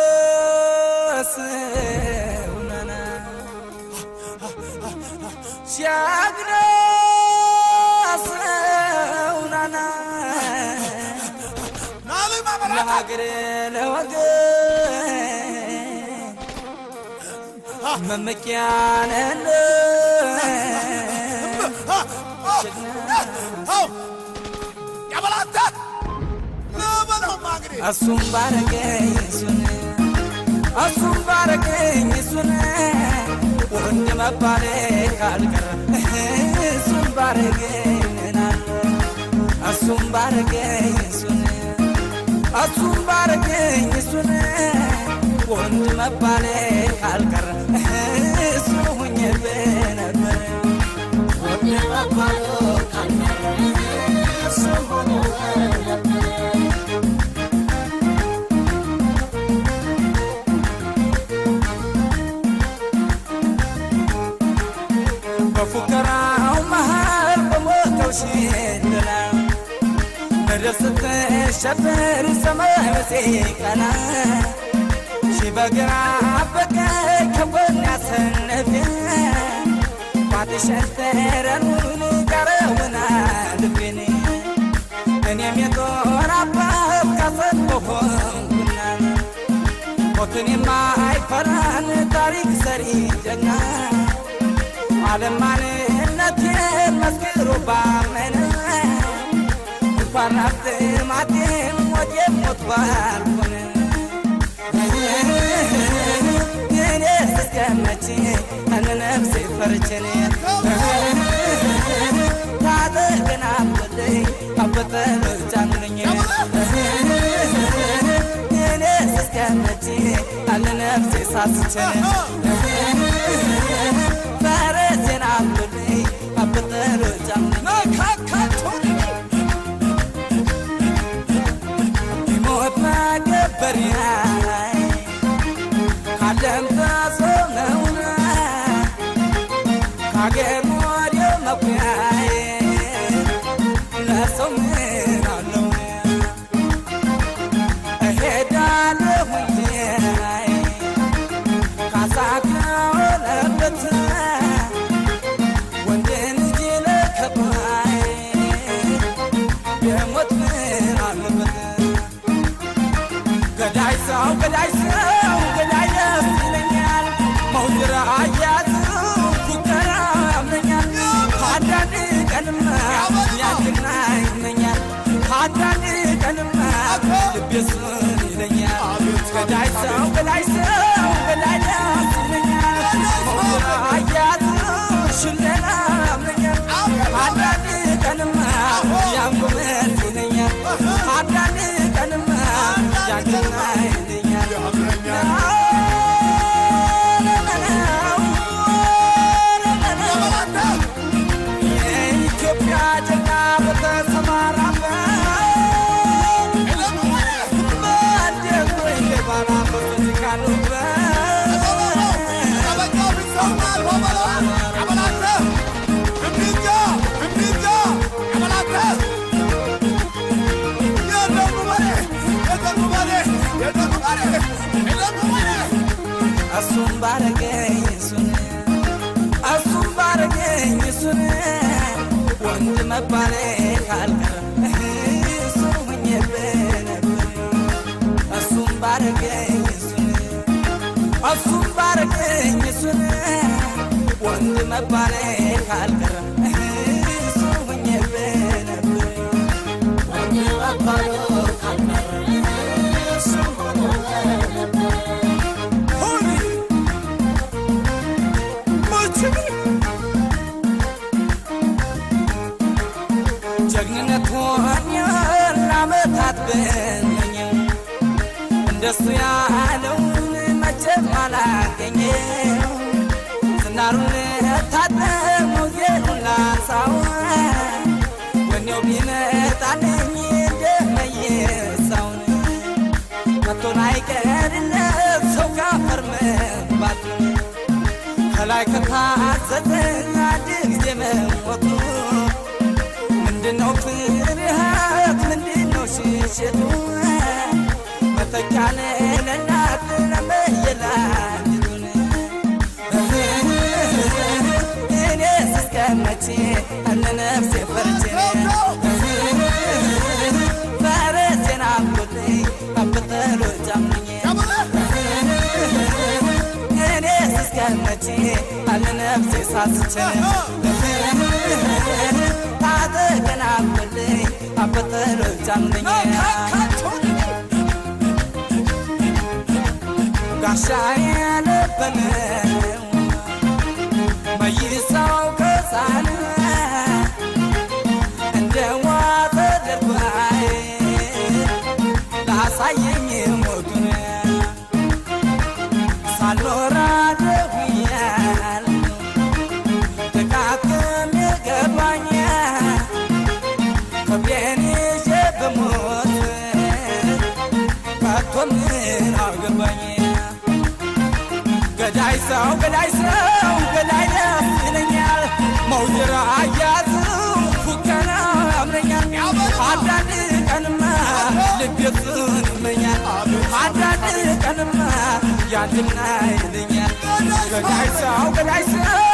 جاكنس ونانا جاكنس ونانا لهاجري لوجه ممكيان يا بلاد لا بلهم ماغري أسوم باركين سنة أسوم باركين سنة وندم بالك الكر أسوم باركين أسوم باركين سنة أسوم باركين سنة وندم بالك الكر أسوم يبين وندم بالك الكر أسوم فكرة ومهار بموتوشينا مدرسة الشفر سماء مسيكنا شبقرا بكا كبنا سنفيا بعد شتر ونقرونا لبني من يوم يدور عباب كسر بهم كنا وطني ما يفران طريق سري جنا عالم معناتي مسكرو بامنا فرحت معتم وديم مطبال يا سكمتي انا نفسي فرجني تعدقنا بدي ابطل جامني يا سكمتي انا نفسي ساسچني فرزنا بدي ابطل جامني كاكاتوني موت ما كبرياي عالم تاسونونا كاغير موريو مبياي ناسومين علوني اهدالو وياي كاساكنا ولبتا وندين جيلة كباي يموت من علمتا قداي ساو قداي يسلنيال موزر عياتو كترام نيال حداني كلمة ياكنا يمنيال حداني كلمة لبيسوني لنيال قداي ساو قداي يسلنيال موزر عياتو شلنا منيال حداني كلمة يامكمتي لنيال حداني كلمة ياكنا أسوم باركين سنة أسوم باركين سنة وانت ما بالك الكر أسوم يبين أسوم باركين سنة أسوم باركين سنة وانت ما بالك الكر أسوم يبين وانت ما بالك الكر أسوم جنة وانيا نامتات بيني እንደሱ ያለውን መቼም አላገኘው ዝናሩን ታጠመው ዜኑን ላንሳው ወኔው ቢመጣልኝ እንደመየሳውን ከቶን አይቀርለት ሰው ካፈር መግባቱ ከላይ ከታዘዘ አንድ ጊዜ መሞቱ ምንድነው ፍርሃት ምንድነው ምሽቱ መተኪያ ለሌላት ለመየላሊቱን እኔስ እስከ መቼ ለነፍሴ ፈርቼ ፈረሴን አብቁልኝ አብጠሎች አምኜ እኔስ እስከ መቼ ለነፍሴ ሳስቼ ታጠቅን አብቁልኝ አብጠሎች አምኜ ጋሻዬ ለበለው መይሳው ከሳለ እንደ ዋጠ ደርባይ ላሳየኝ ሞቱን ሳልኖር አደጉያል ደጋግም የገባኝ ክብሬን ይዤ ብሞት ከቶ ምን አገባኝ ገዳይ ሰው ገዳይ ሰው ገዳይ ደስ ይለኛል መውዝራ አያቱ ፉከራ ያምረኛል አንዳንድ ቀንማ ልቤቱን ይመኛል አንዳንድ ቀንማ ያንትና ይለኛል ገዳይ ሰው